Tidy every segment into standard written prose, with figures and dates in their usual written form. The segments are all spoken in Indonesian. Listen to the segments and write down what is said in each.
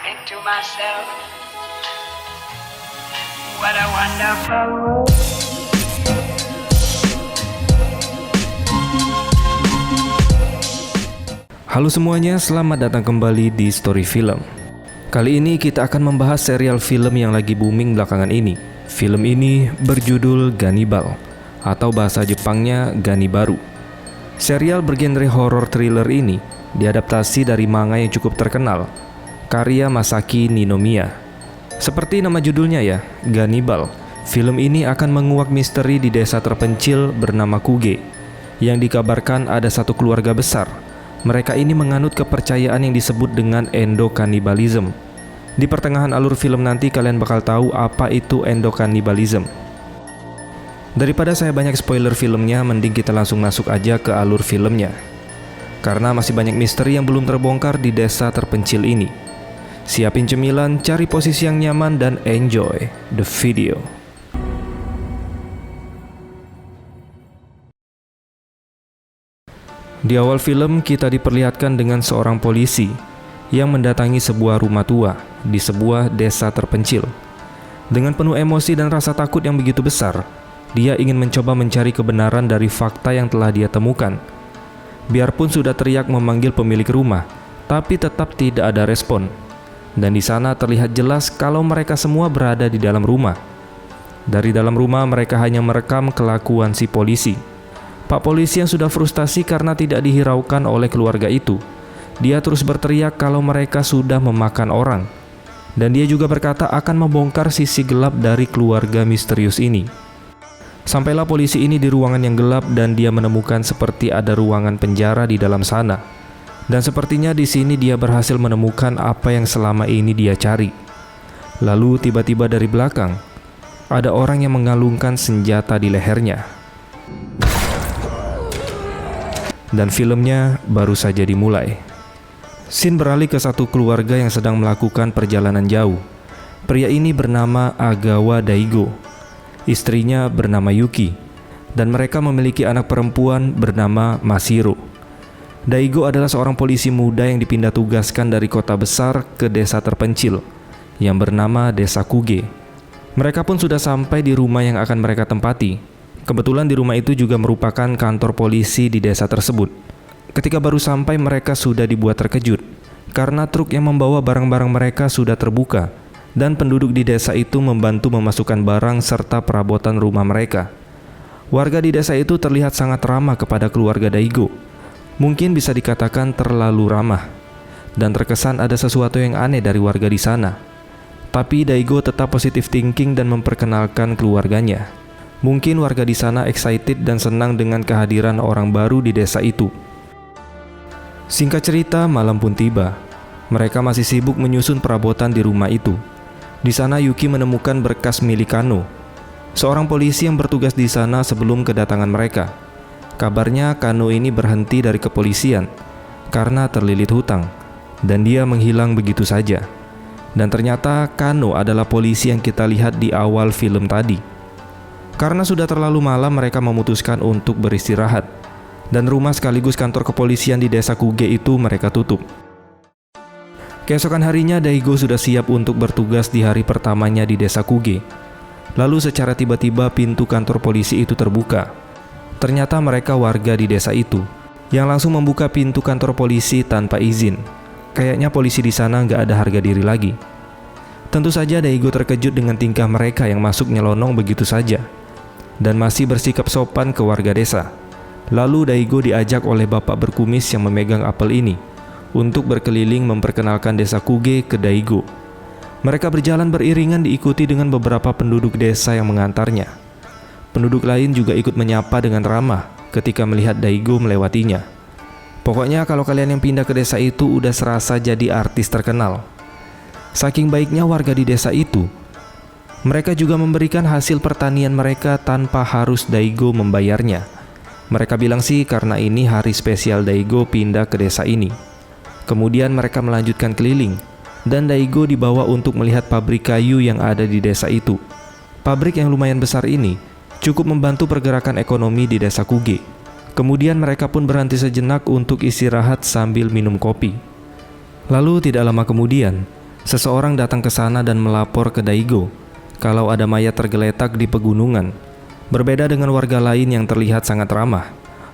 think to myself, what a wonderful world. Halo semuanya, selamat datang kembali di Story Film. Kali ini kita akan membahas serial film yang lagi booming belakangan ini. Film ini berjudul Gannibal, atau bahasa Jepangnya Gannibaru. Serial bergenre horror thriller ini diadaptasi dari manga yang cukup terkenal, karya Masaki Ninomiya. Seperti nama judulnya ya, Gannibal. Film ini akan menguak misteri di desa terpencil bernama Kuge, yang dikabarkan ada satu keluarga besar. Mereka ini menganut kepercayaan yang disebut dengan endokannibalism. Di pertengahan alur film nanti kalian bakal tahu apa itu endokannibalism. Daripada saya banyak spoiler filmnya, mending kita langsung masuk aja ke alur filmnya. Karena masih banyak misteri yang belum terbongkar di desa terpencil ini. Siapin cemilan, cari posisi yang nyaman, dan enjoy the video. Di awal film kita diperlihatkan dengan seorang polisi yang mendatangi sebuah rumah tua di sebuah desa terpencil. Dengan penuh emosi dan rasa takut yang begitu besar, dia ingin mencoba mencari kebenaran dari fakta yang telah dia temukan. Biarpun sudah teriak memanggil pemilik rumah, tapi tetap tidak ada respon. Dan di sana terlihat jelas kalau mereka semua berada di dalam rumah. Dari dalam rumah mereka hanya merekam kelakuan si polisi. Pak polisi yang sudah frustasi karena tidak dihiraukan oleh keluarga itu. Dia terus berteriak kalau mereka sudah memakan orang. Dan dia juga berkata akan membongkar sisi gelap dari keluarga misterius ini. Sampailah polisi ini di ruangan yang gelap dan dia menemukan seperti ada ruangan penjara di dalam sana. Dan sepertinya di sini dia berhasil menemukan apa yang selama ini dia cari. Lalu tiba-tiba dari belakang, ada orang yang mengalungkan senjata di lehernya. Dan filmnya baru saja dimulai. Scene beralih ke satu keluarga yang sedang melakukan perjalanan jauh. Pria ini bernama Agawa Daigo. Istrinya bernama Yuki. Dan mereka memiliki anak perempuan bernama Mashiro. Daigo adalah seorang polisi muda yang dipindah tugaskan dari kota besar ke desa terpencil yang bernama Desa Kuge. Mereka pun sudah sampai di rumah yang akan mereka tempati. Kebetulan di rumah itu juga merupakan kantor polisi di desa tersebut. Ketika baru sampai mereka sudah dibuat terkejut karena truk yang membawa barang-barang mereka sudah terbuka dan penduduk di desa itu membantu memasukkan barang serta perabotan rumah mereka. Warga di desa itu terlihat sangat ramah kepada keluarga Daigo. Mungkin bisa dikatakan terlalu ramah dan terkesan ada sesuatu yang aneh dari warga di sana. Tapi Daigo tetap positive thinking dan memperkenalkan keluarganya. Mungkin warga di sana excited dan senang dengan kehadiran orang baru di desa itu. Singkat cerita, malam pun tiba. Mereka masih sibuk menyusun perabotan di rumah itu. Di sana Yuki menemukan berkas milik Kano, seorang polisi yang bertugas di sana sebelum kedatangan mereka. Kabarnya Kano ini berhenti dari kepolisian karena terlilit hutang dan dia menghilang begitu saja. Dan ternyata Kano adalah polisi yang kita lihat di awal film tadi. Karena sudah terlalu malam, mereka memutuskan untuk beristirahat. Dan rumah sekaligus kantor kepolisian di desa Kuge itu mereka tutup. Keesokan harinya Daigo sudah siap untuk bertugas di hari pertamanya di desa Kuge. Lalu secara tiba-tiba pintu kantor polisi itu terbuka. Ternyata mereka warga di desa itu yang langsung membuka pintu kantor polisi tanpa izin. Kayaknya polisi di sana nggak ada harga diri lagi. Tentu saja Daigo terkejut dengan tingkah mereka yang masuk nyelonong begitu saja dan masih bersikap sopan ke warga desa. Lalu Daigo diajak oleh bapak berkumis yang memegang apel ini untuk berkeliling memperkenalkan desa Kuge ke Daigo. Mereka berjalan beriringan diikuti dengan beberapa penduduk desa yang mengantarnya. Penduduk lain juga ikut menyapa dengan ramah ketika melihat Daigo melewatinya. Pokoknya kalau kalian yang pindah ke desa itu udah serasa jadi artis terkenal. Saking baiknya warga di desa itu, mereka juga memberikan hasil pertanian mereka tanpa harus Daigo membayarnya. Mereka bilang sih karena ini hari spesial Daigo pindah ke desa ini. Kemudian mereka melanjutkan keliling, dan Daigo dibawa untuk melihat pabrik kayu yang ada di desa itu. Pabrik yang lumayan besar ini cukup membantu pergerakan ekonomi di desa Kuge. Kemudian mereka pun berhenti sejenak untuk istirahat sambil minum kopi. Lalu tidak lama kemudian, Seseorang datang ke sana dan melapor ke Daigo kalau ada mayat tergeletak di pegunungan. Berbeda dengan warga lain yang terlihat sangat ramah,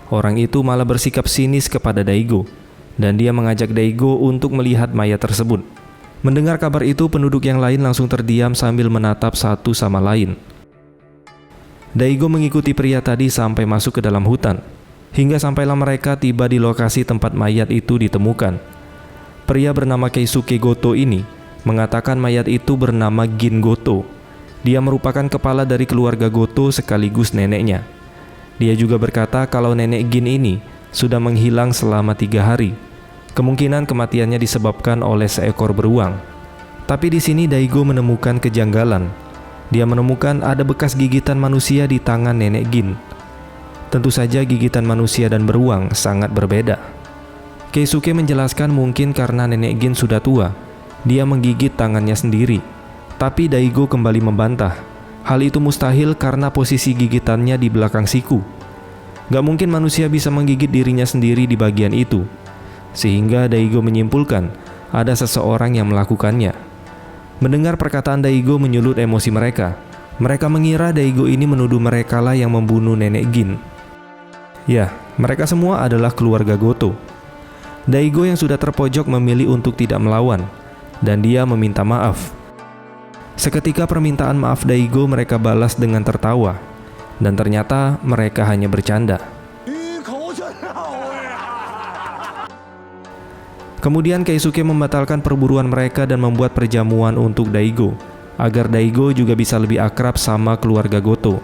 orang itu malah bersikap sinis kepada Daigo, dan dia mengajak Daigo untuk melihat mayat tersebut. Mendengar kabar itu, penduduk yang lain langsung terdiam sambil menatap satu sama lain. Daigo mengikuti pria tadi sampai masuk ke dalam hutan, hingga sampailah mereka tiba di lokasi tempat mayat itu ditemukan. Pria bernama Keisuke Goto ini mengatakan mayat itu bernama Gin Goto. Dia merupakan kepala dari keluarga Goto sekaligus neneknya. Dia juga berkata kalau nenek Gin ini sudah menghilang selama 3 hari. Kemungkinan kematiannya disebabkan oleh seekor beruang. Tapi di sini Daigo menemukan kejanggalan. Dia menemukan ada bekas gigitan manusia di tangan nenek Gin. Tentu saja gigitan manusia dan beruang sangat berbeda. Keisuke menjelaskan mungkin karena nenek Gin sudah tua, dia menggigit tangannya sendiri. Tapi Daigo kembali membantah. Hal itu mustahil karena posisi gigitannya di belakang siku. Gak mungkin manusia bisa menggigit dirinya sendiri di bagian itu. Sehingga Daigo menyimpulkan ada seseorang yang melakukannya. Mendengar perkataan Daigo menyulut emosi mereka. Mereka mengira Daigo ini menuduh merekalah yang membunuh nenek Gin. Ya, mereka semua adalah keluarga Goto. Daigo yang sudah terpojok memilih untuk tidak melawan, dan dia meminta maaf. Seketika permintaan maaf Daigo mereka balas dengan tertawa, dan ternyata mereka hanya bercanda. Kemudian Keisuke membatalkan perburuan mereka dan membuat perjamuan untuk Daigo, agar Daigo juga bisa lebih akrab sama keluarga Goto.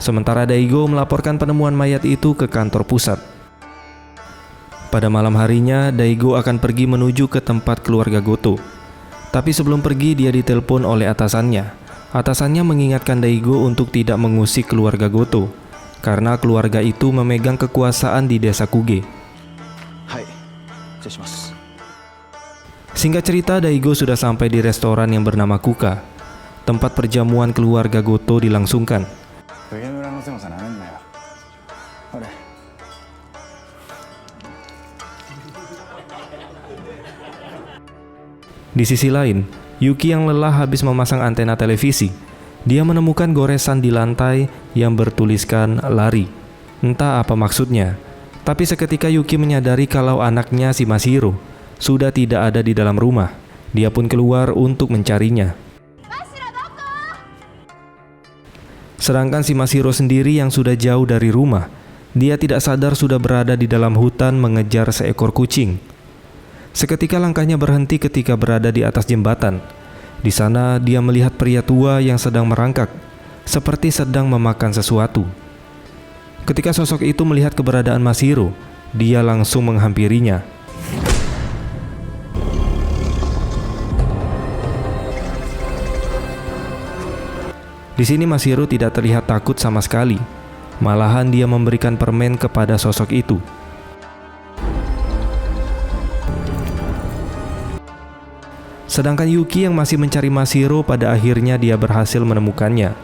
Sementara Daigo melaporkan penemuan mayat itu ke kantor pusat. Pada malam harinya, Daigo akan pergi menuju ke tempat keluarga Goto. Tapi sebelum pergi, dia ditelepon oleh atasannya. Atasannya mengingatkan Daigo untuk tidak mengusik keluarga Goto, karena keluarga itu memegang kekuasaan di desa Kuge. Singkat cerita, Daigo sudah sampai di restoran yang bernama Kuka. Tempat perjamuan keluarga Goto dilangsungkan. Di sisi lain, Yuki yang lelah habis memasang antena televisi. Dia menemukan goresan di lantai yang bertuliskan lari. Entah apa maksudnya. Tapi seketika Yuki menyadari kalau anaknya si Mashiro sudah tidak ada di dalam rumah. Dia pun keluar untuk mencarinya. Sedangkan si Mashiro sendiri yang sudah jauh dari rumah, dia tidak sadar sudah berada di dalam hutan mengejar seekor kucing. Seketika langkahnya berhenti ketika berada di atas jembatan. Di sana dia melihat pria tua yang sedang merangkak, seperti sedang memakan sesuatu. Ketika sosok itu melihat keberadaan Mashiro, dia langsung menghampirinya. Di sini Mashiro tidak terlihat takut sama sekali. Malahan dia memberikan permen kepada sosok itu. Sedangkan Yuki yang masih mencari Mashiro, pada akhirnya dia berhasil menemukannya.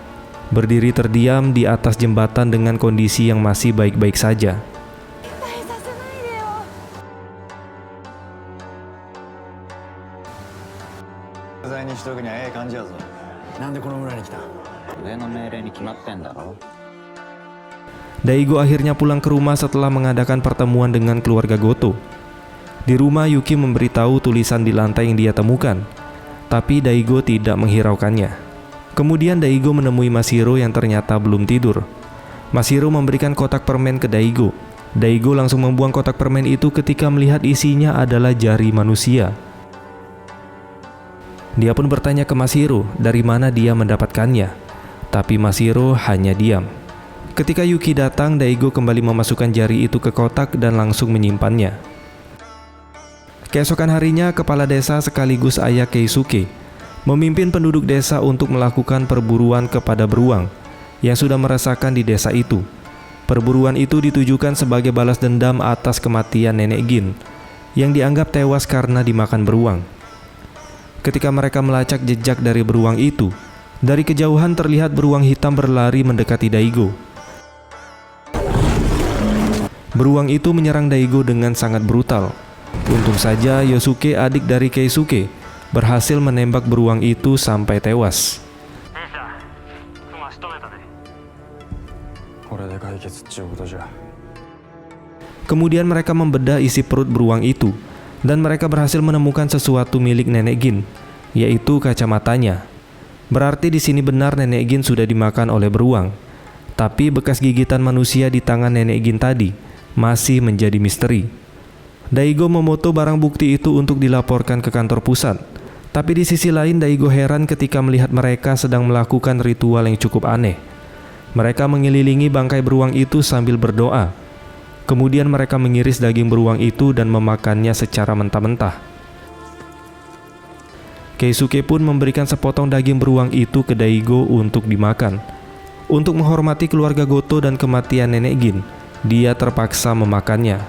Berdiri terdiam di atas jembatan dengan kondisi yang masih baik-baik saja. Daigo akhirnya pulang ke rumah setelah mengadakan pertemuan dengan keluarga Goto. Di rumah, Yuki memberitahu tulisan di lantai yang dia temukan, tapi Daigo tidak menghiraukannya. Kemudian Daigo menemui Mashiro yang ternyata belum tidur. Mashiro memberikan kotak permen ke Daigo. Daigo langsung membuang kotak permen itu ketika melihat isinya adalah jari manusia. Dia pun bertanya ke Mashiro dari mana dia mendapatkannya, tapi Mashiro hanya diam. Ketika Yuki datang, Daigo kembali memasukkan jari itu ke kotak dan langsung menyimpannya. Keesokan harinya, kepala desa sekaligus ayah Keisuke memimpin penduduk desa untuk melakukan perburuan kepada beruang yang sudah meresahkan di desa itu. Perburuan itu ditujukan sebagai balas dendam atas kematian nenek Gin yang dianggap tewas karena dimakan beruang. Ketika mereka melacak jejak dari beruang itu, dari kejauhan terlihat beruang hitam berlari mendekati Daigo. Beruang itu menyerang Daigo dengan sangat brutal. Untung saja Yosuke, adik dari Keisuke, berhasil menembak beruang itu sampai tewas. Kemudian mereka membedah isi perut beruang itu, dan mereka berhasil menemukan sesuatu milik Nenek Gin, yaitu kacamatanya. Berarti di sini benar Nenek Gin sudah dimakan oleh beruang. Tapi bekas gigitan manusia di tangan Nenek Gin tadi masih menjadi misteri. Daigo memoto barang bukti itu untuk dilaporkan ke kantor pusat. Tapi di sisi lain Daigo heran ketika melihat mereka sedang melakukan ritual yang cukup aneh. Mereka mengelilingi bangkai beruang itu sambil berdoa. Kemudian mereka mengiris daging beruang itu dan memakannya secara mentah-mentah. Keisuke pun memberikan sepotong daging beruang itu ke Daigo untuk dimakan. Untuk menghormati keluarga Goto dan kematian Nenek Gin, dia terpaksa memakannya.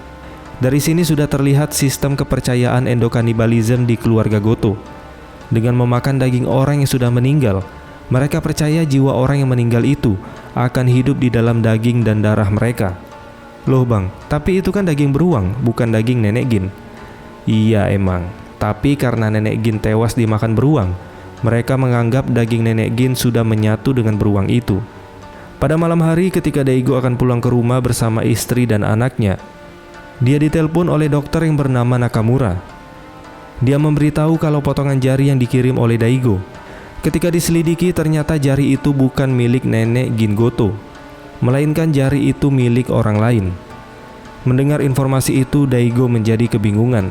Dari sini sudah terlihat sistem kepercayaan endokanibalisme di keluarga Goto. Dengan memakan daging orang yang sudah meninggal, mereka percaya jiwa orang yang meninggal itu akan hidup di dalam daging dan darah mereka. Loh bang, tapi itu kan daging beruang, bukan daging Nenek Gin. Iya emang, tapi karena Nenek Gin tewas dimakan beruang, mereka menganggap daging Nenek Gin sudah menyatu dengan beruang itu. Pada malam hari ketika Daigo akan pulang ke rumah bersama istri dan anaknya, dia ditelepon oleh dokter yang bernama Nakamura. Dia memberitahu kalau potongan jari yang dikirim oleh Daigo. Ketika diselidiki ternyata jari itu bukan milik Nenek Gin Goto, melainkan jari itu milik orang lain. Mendengar informasi itu, Daigo menjadi kebingungan.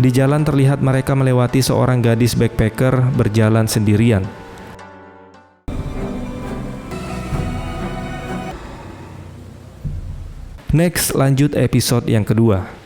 Di jalan terlihat mereka melewati seorang gadis backpacker berjalan sendirian. Next, lanjut episode yang kedua.